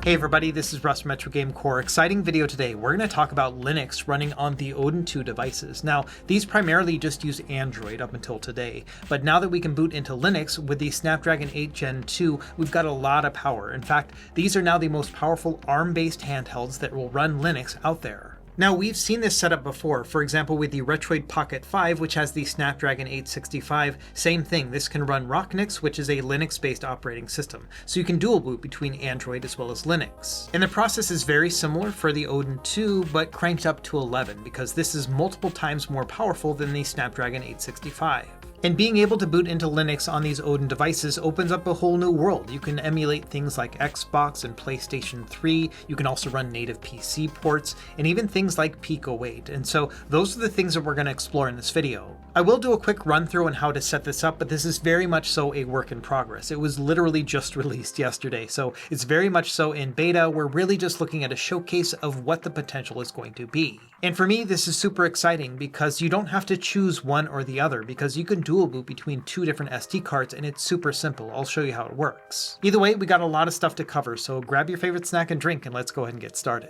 Hey everybody, this is Russ from Metro Game Core. Exciting video today. We're going to talk about Linux running on the Odin 2 devices. Now, these primarily just use Android up until today, but now that we can boot into Linux with the Snapdragon 8 Gen 2, we've got a lot of power. In fact, these are now the most powerful ARM-based handhelds that will run Linux out there. Now, we've seen this setup before, for example with the Retroid Pocket 5, which has the Snapdragon 865. Same thing, this can run ROCKNIX, which is a Linux-based operating system, so you can dual boot between Android as well as Linux. And the process is very similar for the Odin 2, but cranked up to 11, because this is multiple times more powerful than the Snapdragon 865. And being able to boot into Linux on these Odin devices opens up a whole new world. You can emulate things like Xbox and PlayStation 3, you can also run native PC ports, and even things like Pico 8. And so those are the things that we're going to explore in this video. I will do a quick run through on how to set this up, but this is very much so a work in progress. It was literally just released yesterday, so it's very much so in beta. We're really just looking at a showcase of what the potential is going to be. And for me, this is super exciting because you don't have to choose one or the other, because you can dual boot between two different SD cards and it's super simple. I'll show you how it works. Either way, we got a lot of stuff to cover, so grab your favorite snack and drink and let's go ahead and get started.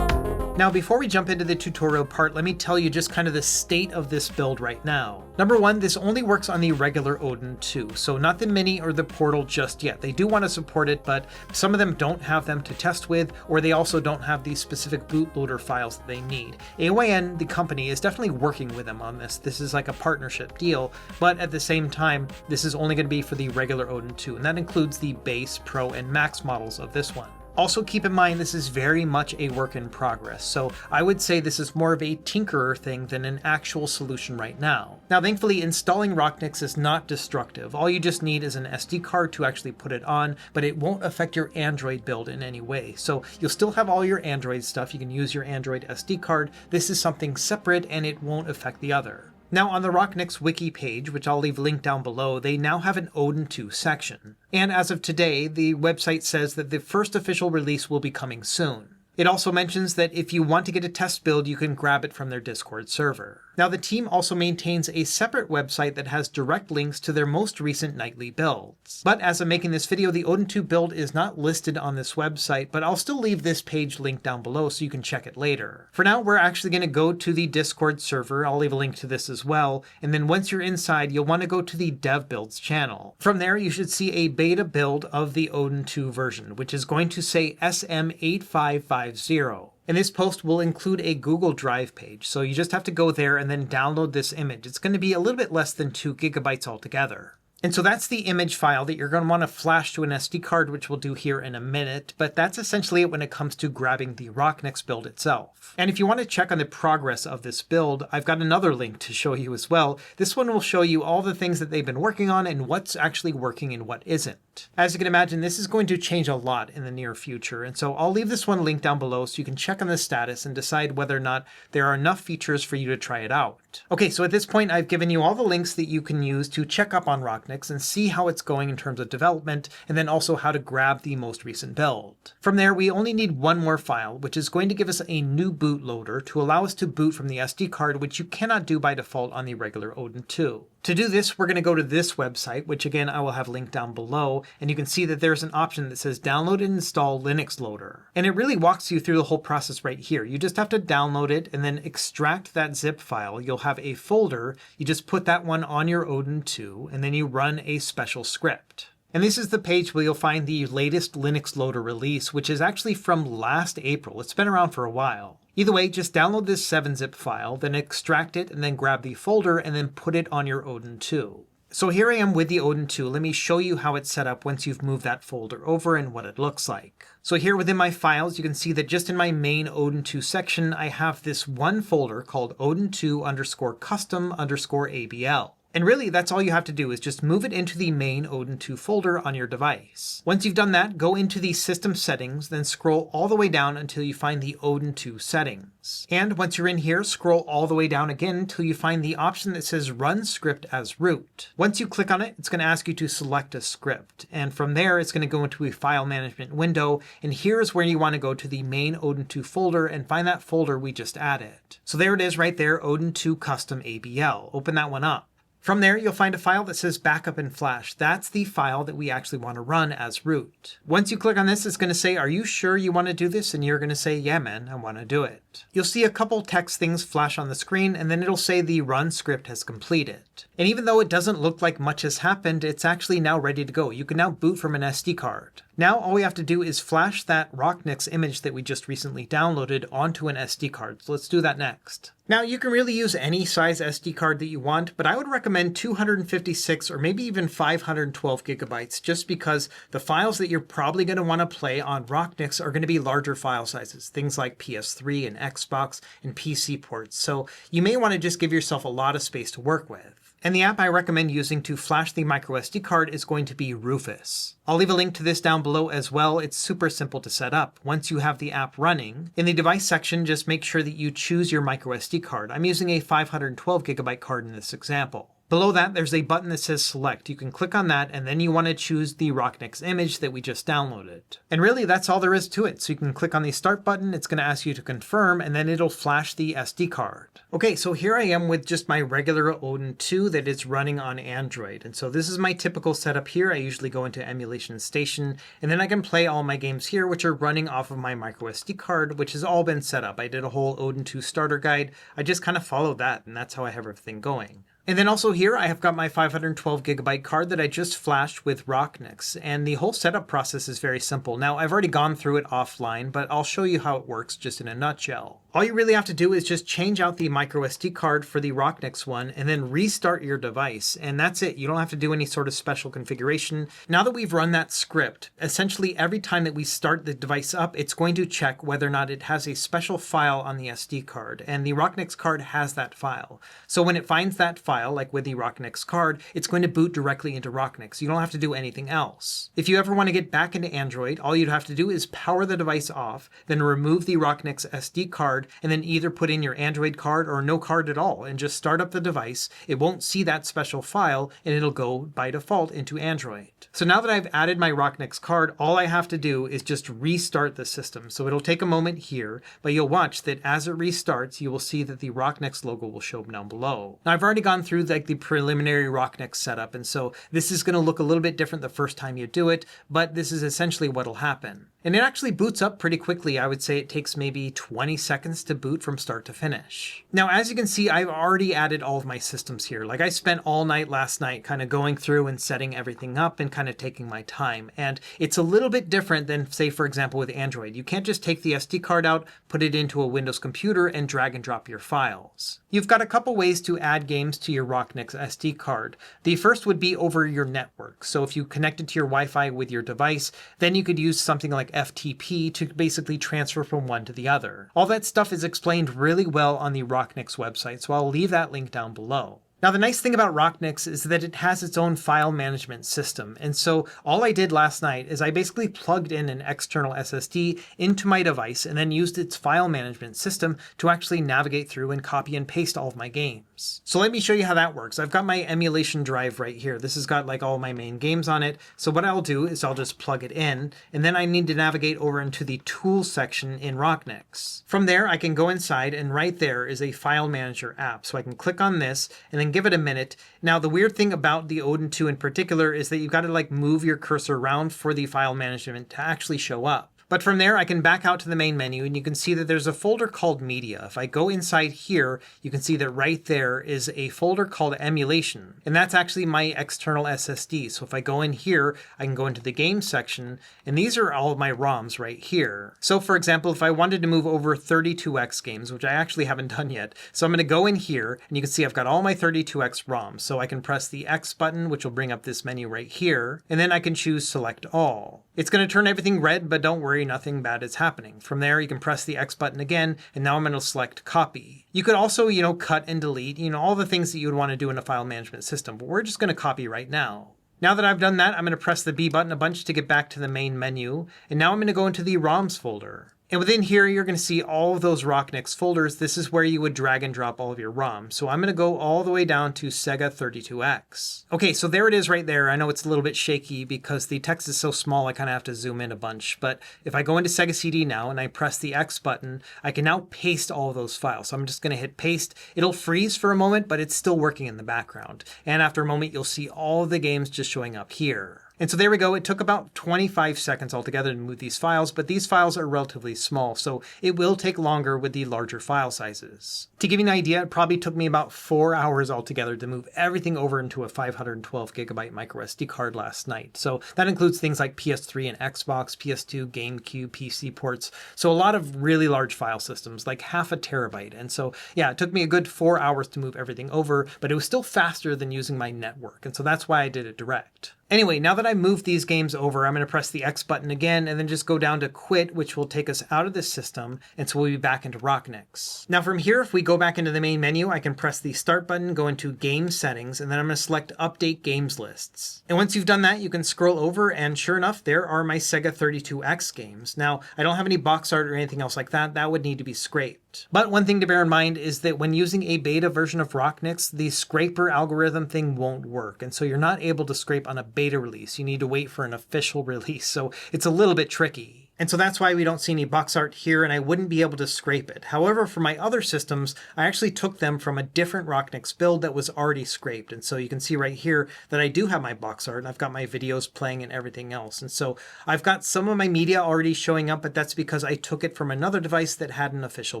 Now, before we jump into the tutorial part, let me tell you just kind of the state of this build right now. Number one, this only works on the regular Odin 2, so not the Mini or the Portal just yet. They do want to support it, but some of them don't have them to test with, or they also don't have the specific bootloader files that they need. AYN, the company, is definitely working with them on this. This is like a partnership deal, but at the same time, this is only going to be for the regular Odin 2, and that includes the base, Pro, and Max models of this one. Also keep in mind this is very much a work in progress, so I would say this is more of a tinkerer thing than an actual solution right now. Now thankfully installing ROCKNIX is not destructive. All you just need is an SD card to actually put it on, but it won't affect your Android build in any way. So you'll still have all your Android stuff, you can use your Android SD card. This is something separate and it won't affect the other. Now on the ROCKNIX wiki page, which I'll leave linked down below, they now have an Odin 2 section. And as of today, the website says that the first official release will be coming soon. It also mentions that if you want to get a test build, you can grab it from their Discord server. Now the team also maintains a separate website that has direct links to their most recent nightly builds. But as I'm making this video, the Odin 2 build is not listed on this website, but I'll still leave this page linked down below so you can check it later. For now, we're actually going to go to the Discord server. I'll leave a link to this as well. And then once you're inside, you'll want to go to the Dev Builds channel. From there, you should see a beta build of the Odin 2 version, which is going to say SM8550. And this post will include a Google Drive page, so you just have to go there and then download this image. It's going to be a little bit less than 2 gigabytes altogether. And so that's the image file that you're going to want to flash to an SD card, which we'll do here in a minute, but that's essentially it when it comes to grabbing the ROCKNIX build itself. And if you want to check on the progress of this build, I've got another link to show you as well. This one will show you all the things that they've been working on and what's actually working and what isn't. As you can imagine, this is going to change a lot in the near future, and so I'll leave this one linked down below so you can check on the status and decide whether or not there are enough features for you to try it out. Okay, so at this point I've given you all the links that you can use to check up on ROCKNIX and see how it's going in terms of development, and then also how to grab the most recent build. From there, we only need one more file, which is going to give us a new bootloader to allow us to boot from the SD card, which you cannot do by default on the regular Odin 2. To do this, we're going to go to this website, which again I will have linked down below, and you can see that there's an option that says download and install LinuxLoader. And it really walks you through the whole process right here. You just have to download it and then extract that zip file. You'll have a folder, you just put that one on your Odin 2, and then you run a special script. And this is the page where you'll find the latest LinuxLoader release, which is actually from last April. It's been around for a while. Either way, just download this 7-zip file, then extract it, and then grab the folder, and then put it on your Odin 2. So here I am with the Odin 2. Let me show you how it's set up once you've moved that folder over and what it looks like. So here within my files, you can see that just in my main Odin 2 section, I have this one folder called Odin2_custom_ABL. And really, that's all you have to do is just move it into the main Odin 2 folder on your device. Once you've done that, go into the system settings, then scroll all the way down until you find the Odin 2 settings. And once you're in here, scroll all the way down again until you find the option that says run script as root. Once you click on it, it's going to ask you to select a script. And from there, it's going to go into a file management window. And here's where you want to go to the main Odin 2 folder and find that folder we just added. So there it is right there, Odin 2 custom ABL. Open that one up. From there, you'll find a file that says backup in flash. That's the file that we actually want to run as root. Once you click on this, it's going to say, are you sure you want to do this? And you're going to say, yeah, man, I want to do it. You'll see a couple text things flash on the screen, and then it'll say the run script has completed. And even though it doesn't look like much has happened, it's actually now ready to go. You can now boot from an SD card. Now all we have to do is flash that ROCKNIX image that we just recently downloaded onto an SD card. So let's do that next. Now you can really use any size SD card that you want, but I would recommend 256 or maybe even 512 gigabytes, just because the files that you're probably going to want to play on ROCKNIX are going to be larger file sizes, things like PS3 and Xbox and PC ports. So you may want to just give yourself a lot of space to work with. And the app I recommend using to flash the microSD card is going to be Rufus. I'll leave a link to this down below as well. It's super simple to set up. Once you have the app running, in the device section, just make sure that you choose your microSD card. I'm using a 512 gigabyte card in this example. Below that, there's a button that says select. You can click on that, and then you want to choose the ROCKNIX image that we just downloaded. And really, that's all there is to it. So you can click on the start button, it's going to ask you to confirm, and then it'll flash the SD card. Okay, so here I am with just my regular Odin 2 that is running on Android. And so this is my typical setup here. I usually go into Emulation Station, and then I can play all my games here, which are running off of my microSD card, which has all been set up. I did a whole Odin 2 starter guide. I just kind of followed that, and that's how I have everything going. And then also here, I have got my 512 gigabyte card that I just flashed with ROCKNIX, and the whole setup process is very simple. Now, I've already gone through it offline, but I'll show you how it works just in a nutshell. All you really have to do is just change out the microSD card for the ROCKNIX one, and then restart your device, and that's it. You don't have to do any sort of special configuration. Now that we've run that script, essentially every time that we start the device up, it's going to check whether or not it has a special file on the SD card, and the ROCKNIX card has that file. So when it finds that file, like with the ROCKNIX card, it's going to boot directly into ROCKNIX. You don't have to do anything else. If you ever want to get back into Android, all you'd have to do is power the device off, then remove the ROCKNIX SD card, and then either put in your Android card or no card at all, and just start up the device. It won't see that special file, and it'll go by default into Android. So now that I've added my ROCKNIX card, all I have to do is just restart the system. So it'll take a moment here, but you'll watch that as it restarts, you will see that the ROCKNIX logo will show up down below. Now I've already gone through like the preliminary ROCKNIX setup, and so this is going to look a little bit different the first time you do it, but this is essentially what'll happen. And it actually boots up pretty quickly. I would say it takes maybe 20 seconds to boot from start to finish. Now, as you can see, I've already added all of my systems here. Like I spent all night last night kind of going through and setting everything up and kind of taking my time. And it's a little bit different than, say, for example, with Android. You can't just take the SD card out, put it into a Windows computer, and drag and drop your files. You've got a couple ways to add games to your ROCKNIX SD card. The first would be over your network. So if you connect it to your Wi-Fi with your device, then you could use something like FTP to basically transfer from one to the other. All that stuff is explained really well on the ROCKNIX website, so I'll leave that link down below. Now, the nice thing about ROCKNIX is that it has its own file management system. And so all I did last night is I basically plugged in an external SSD into my device and then used its file management system to actually navigate through and copy and paste all of my games. So let me show you how that works. I've got my emulation drive right here. This has got like all my main games on it. So what I'll do is I'll just plug it in, and then I need to navigate over into the tools section in ROCKNIX. From there, I can go inside, and right there is a file manager app. So I can click on this and then give it a minute. Now, the weird thing about the Odin 2 in particular is that you've got to like move your cursor around for the file management to actually show up. But from there, I can back out to the main menu, and you can see that there's a folder called Media. If I go inside here, you can see that right there is a folder called Emulation, and that's actually my external SSD. So if I go in here, I can go into the Games section, and these are all of my ROMs right here. So for example, if I wanted to move over 32X games, which I actually haven't done yet, so I'm going to go in here, and you can see I've got all my 32X ROMs. So I can press the X button, which will bring up this menu right here, and then I can choose Select All. It's going to turn everything red, but don't worry, nothing bad is happening. From there, you can press the X button again, and now I'm going to select Copy. You could also, cut and delete, all the things that you would want to do in a file management system, but we're just going to copy right now. Now that I've done that, I'm going to press the B button a bunch to get back to the main menu, and now I'm going to go into the ROMs folder. And within here, you're going to see all of those ROCKNIX folders. This is where you would drag and drop all of your ROMs. So I'm going to go all the way down to Sega 32X. Okay, so there it is right there. I know it's a little bit shaky because the text is so small, I kind of have to zoom in a bunch. But if I go into Sega CD now and I press the X button, I can now paste all of those files. So I'm just going to hit paste. It'll freeze for a moment, but it's still working in the background. And after a moment, you'll see all of the games just showing up here. And so there we go. It took about 25 seconds altogether to move these files, but these files are relatively small, so it will take longer with the larger file sizes. To give you an idea, it probably took me about 4 hours altogether to move everything over into a 512 gigabyte microSD card last night. So that includes things like PS3 and Xbox, PS2, GameCube, PC ports. So a lot of really large file systems, like half a terabyte. And so yeah, it took me a good 4 hours to move everything over, but it was still faster than using my network. And so that's why I did it direct. Anyway, now that I moved these games over, I'm going to press the X button again and then just go down to quit, which will take us out of this system, and so we'll be back into ROCKNIX. Now from here, if we go back into the main menu, I can press the start button, go into game settings, and then I'm going to select update games lists. And once you've done that, you can scroll over, and sure enough, there are my Sega 32X games. Now, I don't have any box art or anything else like that. That would need to be scraped. But one thing to bear in mind is that when using a beta version of ROCKNIX, the scraper algorithm thing won't work, and so you're not able to scrape on a beta release. You need to wait for an official release, so it's a little bit tricky. And so that's why we don't see any box art here, and I wouldn't be able to scrape it. However, for my other systems, I actually took them from a different ROCKNIX build that was already scraped. And so you can see right here that I do have my box art, and I've got my videos playing and everything else. And so I've got some of my media already showing up, but that's because I took it from another device that had an official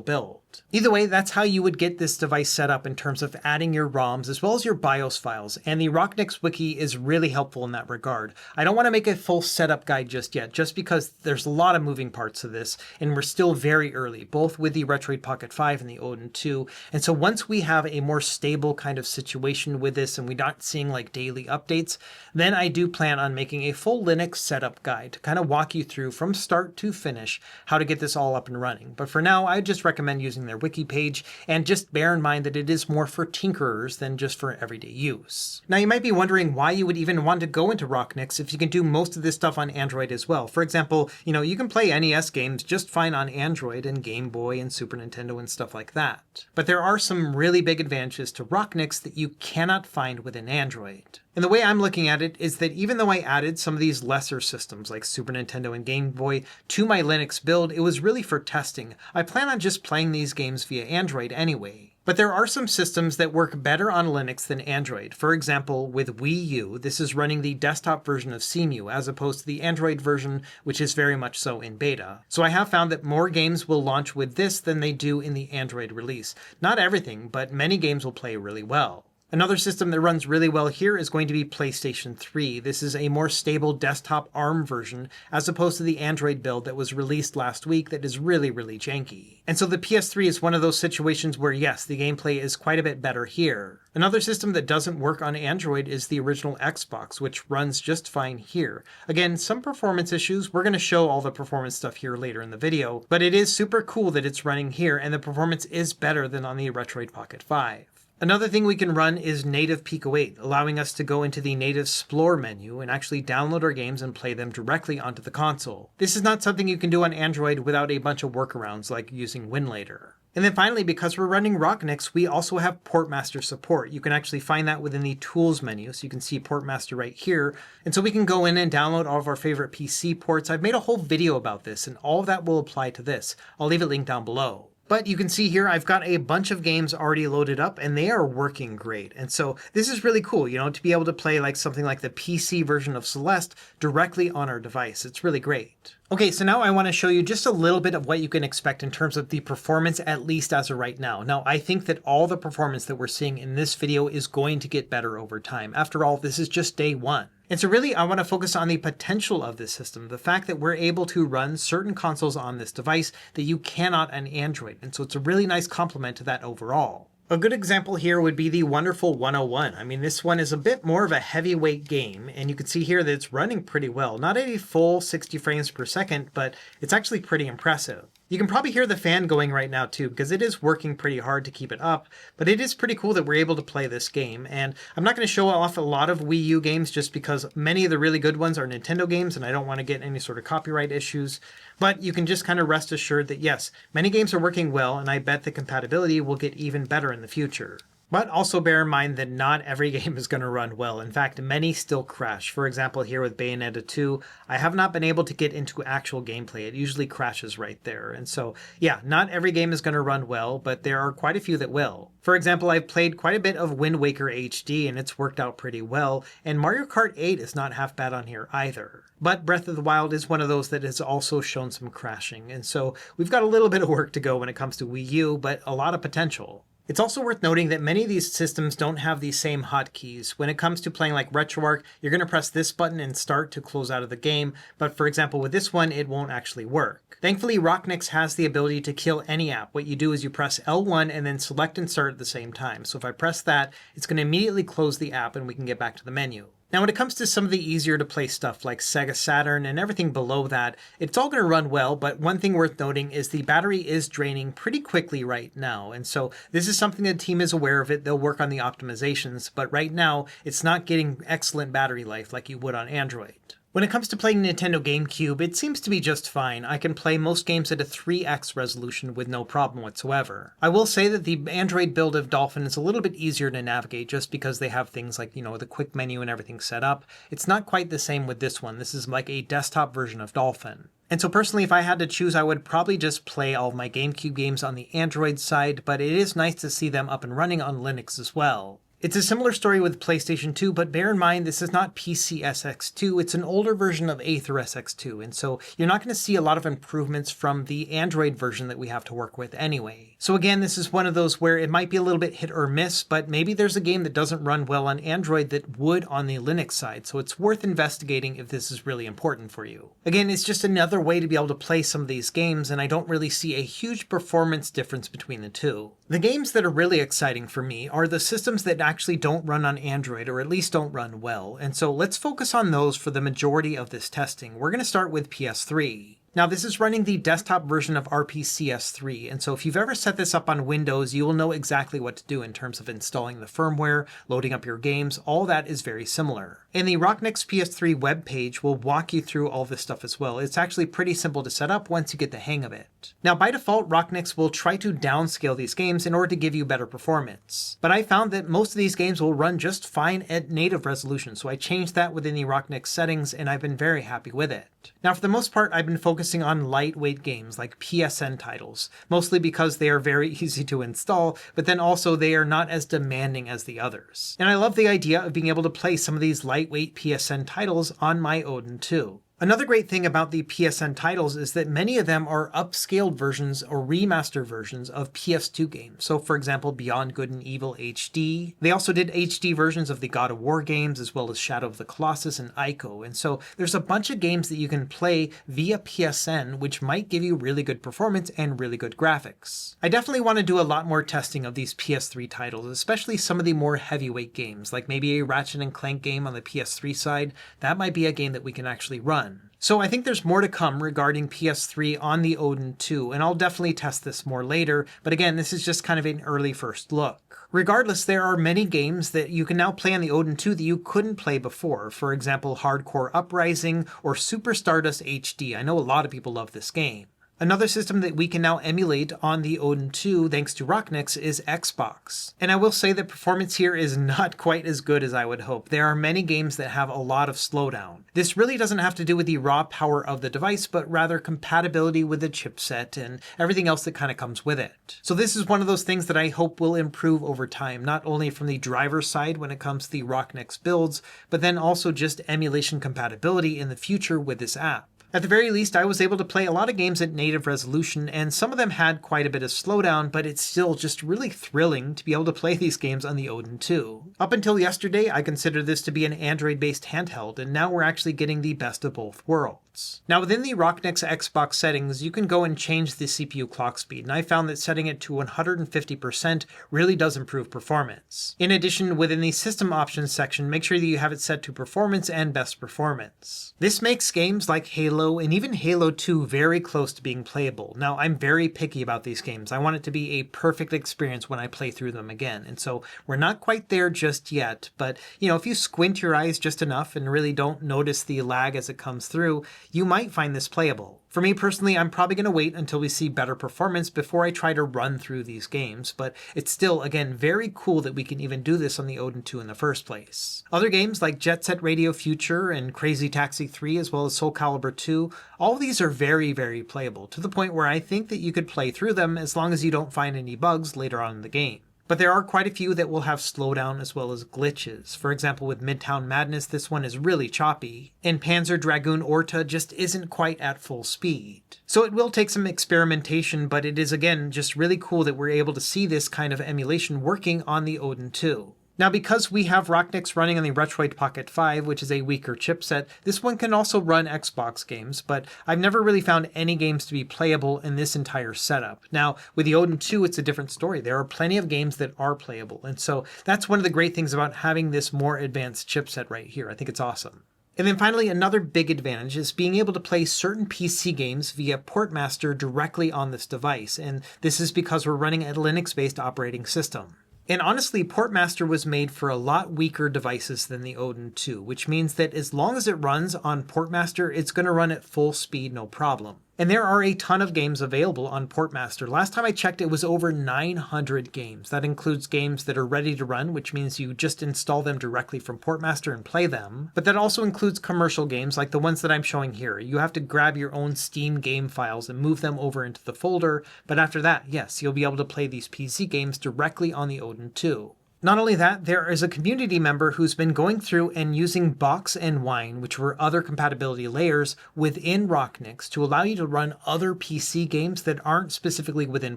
build. Either way, that's how you would get this device set up in terms of adding your ROMs as well as your BIOS files. And the ROCKNIX wiki is really helpful in that regard. I don't want to make a full setup guide just yet, just because there's a lot of moving parts to this, and we're still very early, both with the Retroid Pocket 5 and the Odin 2. And so once we have a more stable kind of situation with this and we're not seeing like daily updates, then I do plan on making a full Linux setup guide to kind of walk you through from start to finish how to get this all up and running. But for now, I just recommend using their wiki page, and just bear in mind that it is more for tinkerers than just for everyday use. Now you might be wondering why you would even want to go into ROCKNIX if you can do most of this stuff on Android as well. For example, you can play NES games just fine on Android and Game Boy and Super Nintendo and stuff like that. But there are some really big advantages to ROCKNIX that you cannot find within Android. And the way I'm looking at it is that even though I added some of these lesser systems like Super Nintendo and Game Boy to my Linux build, it was really for testing. I plan on just playing these games via Android anyway. But there are some systems that work better on Linux than Android. For example, with Wii U, this is running the desktop version of CEMU as opposed to the Android version, which is very much so in beta. So I have found that more games will launch with this than they do in the Android release. Not everything, but many games will play really well. Another system that runs really well here is going to be PlayStation 3. This is a more stable desktop ARM version as opposed to the Android build that was released last week that is really, really janky. And so the PS3 is one of those situations where yes, the gameplay is quite a bit better here. Another system that doesn't work on Android is the original Xbox, which runs just fine here. Again, some performance issues. We're going to show all the performance stuff here later in the video, but it is super cool that it's running here and the performance is better than on the Retroid Pocket 5. Another thing we can run is native Pico 8, allowing us to go into the native Explore menu and actually download our games and play them directly onto the console. This is not something you can do on Android without a bunch of workarounds like using WinLater. And then finally, because we're running ROCKNIX, we also have Portmaster support. You can actually find that within the Tools menu, so you can see Portmaster right here. And so we can go in and download all of our favorite PC ports. I've made a whole video about this, and all of that will apply to this. I'll leave a link down below. But you can see here, I've got a bunch of games already loaded up and they are working great. And so this is really cool, to be able to play like something like the PC version of Celeste directly on our device. It's really great. Okay, so now I want to show you just a little bit of what you can expect in terms of the performance, at least as of right now. Now, I think that all the performance that we're seeing in this video is going to get better over time. After all, this is just day one. And so really, I want to focus on the potential of this system, the fact that we're able to run certain consoles on this device that you cannot on Android. And so it's a really nice complement to that overall. A good example here would be the wonderful 101. I mean, this one is a bit more of a heavyweight game, and you can see here that it's running pretty well. Not at a full 60 frames per second, but it's actually pretty impressive. You can probably hear the fan going right now too, because it is working pretty hard to keep it up, but it is pretty cool that we're able to play this game. And I'm not going to show off a lot of Wii U games just because many of the really good ones are Nintendo games and I don't want to get any sort of copyright issues. But you can just kind of rest assured that yes, many games are working well, and I bet the compatibility will get even better in the future. But also bear in mind that not every game is going to run well. In fact, many still crash. For example, here with Bayonetta 2, I have not been able to get into actual gameplay. It usually crashes right there. And so, yeah, not every game is going to run well, but there are quite a few that will. For example, I've played quite a bit of Wind Waker HD, and it's worked out pretty well. And Mario Kart 8 is not half bad on here either. But Breath of the Wild is one of those that has also shown some crashing. And so we've got a little bit of work to go when it comes to Wii U, but a lot of potential. It's also worth noting that many of these systems don't have these same hotkeys. When it comes to playing like RetroArch, you're going to press this button and start to close out of the game, but for example with this one, it won't actually work. Thankfully, ROCKNIX has the ability to kill any app. What you do is you press L1 and then select and start at the same time. So if I press that, it's going to immediately close the app and we can get back to the menu. Now, when it comes to some of the easier to play stuff like Sega Saturn and everything below that, it's all going to run well, but one thing worth noting is the battery is draining pretty quickly right now. And so this is something the team is aware of it. They'll work on the optimizations, but right now it's not getting excellent battery life like you would on Android. When it comes to playing Nintendo GameCube, it seems to be just fine. I can play most games at a 3x resolution with no problem whatsoever. I will say that the Android build of Dolphin is a little bit easier to navigate just because they have things like, the quick menu and everything set up. It's not quite the same with this one. This is like a desktop version of Dolphin. And so personally, if I had to choose, I would probably just play all of my GameCube games on the Android side, but it is nice to see them up and running on Linux as well. It's a similar story with PlayStation 2, but bear in mind this is not PCSX2, it's an older version of Aether SX2, and so you're not going to see a lot of improvements from the Android version that we have to work with anyway. So again, this is one of those where it might be a little bit hit or miss, but maybe there's a game that doesn't run well on Android that would on the Linux side, so it's worth investigating if this is really important for you. Again, it's just another way to be able to play some of these games, and I don't really see a huge performance difference between the two. The games that are really exciting for me are the systems that actually don't run on Android, or at least don't run well, and so let's focus on those for the majority of this testing. We're going to start with PS3. Now, this is running the desktop version of RPCS3, and so if you've ever set this up on Windows, you will know exactly what to do in terms of installing the firmware, loading up your games. All that is very similar. And the ROCKNIX PS3 webpage will walk you through all this stuff as well. It's actually pretty simple to set up once you get the hang of it. Now, by default, ROCKNIX will try to downscale these games in order to give you better performance. But I found that most of these games will run just fine at native resolution, so I changed that within the ROCKNIX settings, and I've been very happy with it. Now, for the most part, I've been focusing on lightweight games like PSN titles, mostly because they are very easy to install, but then also they are not as demanding as the others. And I love the idea of being able to play some of these lightweight PSN titles on my Odin too. Another great thing about the PSN titles is that many of them are upscaled versions or remastered versions of PS2 games. So for example, Beyond Good and Evil HD. They also did HD versions of the God of War games, as well as Shadow of the Colossus and Ico. And so there's a bunch of games that you can play via PSN, which might give you really good performance and really good graphics. I definitely want to do a lot more testing of these PS3 titles, especially some of the more heavyweight games, like maybe a Ratchet and Clank game on the PS3 side. That might be a game that we can actually run. So I think there's more to come regarding PS3 on the Odin 2, and I'll definitely test this more later, but again, this is just kind of an early first look. Regardless, there are many games that you can now play on the Odin 2 that you couldn't play before. For example, Hardcore Uprising or Super Stardust HD. I know a lot of people love this game. Another system that we can now emulate on the Odin 2 thanks to ROCKNIX is Xbox. And I will say that performance here is not quite as good as I would hope. There are many games that have a lot of slowdown. This really doesn't have to do with the raw power of the device, but rather compatibility with the chipset and everything else that kind of comes with it. So this is one of those things that I hope will improve over time, not only from the driver side when it comes to the ROCKNIX builds, but then also just emulation compatibility in the future with this app. At the very least, I was able to play a lot of games at native resolution, and some of them had quite a bit of slowdown, but it's still just really thrilling to be able to play these games on the Odin 2. Up until yesterday, I considered this to be an Android-based handheld, and now we're actually getting the best of both worlds. performance. Now within the ROCKNIX Xbox settings, you can go and change the CPU clock speed, and I found that setting it to 150% really does improve performance. In addition, within the system options section, make sure that you have it set to performance and best performance. This makes games like Halo and even Halo 2 very close to being playable. Now I'm very picky about these games. I want it to be a perfect experience when I play through them again, and so we're not quite there just yet, but if you squint your eyes just enough and really don't notice the lag as it comes through, you might find this playable. For me personally, I'm probably going to wait until we see better performance before I try to run through these games, but it's still, again, very cool that we can even do this on the Odin 2 in the first place. Other games like Jet Set Radio Future and Crazy Taxi 3 as well as Soul Calibur 2, all of these are very, very playable, to the point where I think that you could play through them as long as you don't find any bugs later on in the game. But there are quite a few that will have slowdown as well as glitches. For example, with Midtown Madness, this one is really choppy, and Panzer Dragoon Orta just isn't quite at full speed. So it will take some experimentation, but it is again just really cool that we're able to see this kind of emulation working on the Odin 2. Now, because we have ROCKNIX running on the Retroid Pocket 5, which is a weaker chipset, this one can also run Xbox games, but I've never really found any games to be playable in this entire setup. Now, with the Odin 2, it's a different story. There are plenty of games that are playable, and so that's one of the great things about having this more advanced chipset right here. I think it's awesome. And then finally, another big advantage is being able to play certain PC games via Portmaster directly on this device, and this is because we're running a Linux-based operating system. And honestly, Portmaster was made for a lot weaker devices than the Odin 2, which means that as long as it runs on Portmaster, it's going to run at full speed, no problem. And there are a ton of games available on Portmaster. Last time I checked, it was over 900 games. That includes games that are ready to run, which means you just install them directly from Portmaster and play them. But that also includes commercial games like the ones that I'm showing here. You have to grab your own Steam game files and move them over into the folder. But after that, yes, you'll be able to play these PC games directly on the Odin 2. Not only that, there is a community member who's been going through and using Box and Wine, which were other compatibility layers within ROCKNIX, to allow you to run other PC games that aren't specifically within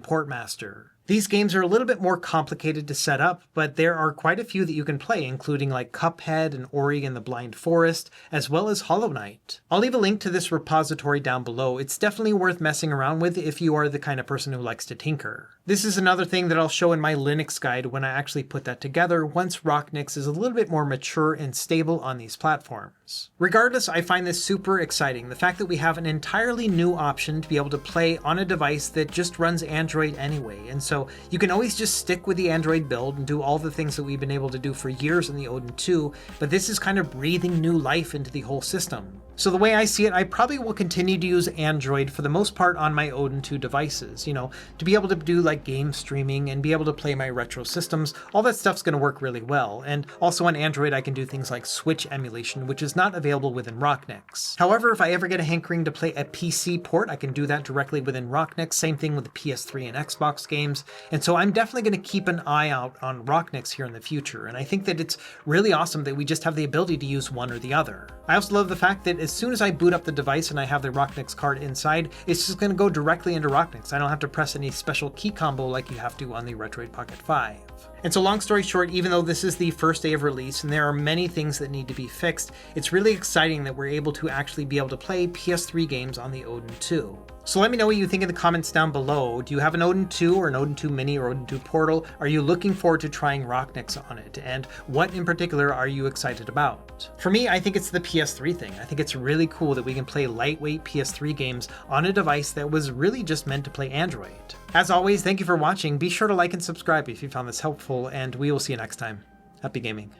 Portmaster. These games are a little bit more complicated to set up, but there are quite a few that you can play, including like Cuphead and Ori and the Blind Forest, as well as Hollow Knight. I'll leave a link to this repository down below. It's definitely worth messing around with if you are the kind of person who likes to tinker. This is another thing that I'll show in my Linux guide when I actually put that together once ROCKNIX is a little bit more mature and stable on these platforms. Regardless, I find this super exciting. The fact that we have an entirely new option to be able to play on a device that just runs Android anyway, and so you can always just stick with the Android build and do all the things that we've been able to do for years in the Odin 2, but this is kind of breathing new life into the whole system. So the way I see it, I probably will continue to use Android for the most part on my Odin 2 devices, to be able to do like game streaming and be able to play my retro systems. All that stuff's going to work really well. And also on Android, I can do things like Switch emulation, which is not available within ROCKNIX. However, if I ever get a hankering to play a PC port, I can do that directly within ROCKNIX. Same thing with the PS3 and Xbox games. And so I'm definitely going to keep an eye out on ROCKNIX here in the future. And I think that it's really awesome that we just have the ability to use one or the other. I also love the fact that as soon as I boot up the device and I have the ROCKNIX card inside, it's just going to go directly into ROCKNIX. I don't have to press any special key combo like you have to on the Retroid Pocket 5. And so long story short, even though this is the first day of release and there are many things that need to be fixed, it's really exciting that we're able to actually be able to play PS3 games on the Odin 2. So let me know what you think in the comments down below. Do you have an Odin 2 or an Odin 2 Mini or Odin 2 Portal? Are you looking forward to trying ROCKNIX on it? And what in particular are you excited about? For me, I think it's the PS3 thing. I think it's really cool that we can play lightweight PS3 games on a device that was really just meant to play Android. As always, thank you for watching. Be sure to like and subscribe if you found this helpful, and we will see you next time. Happy gaming.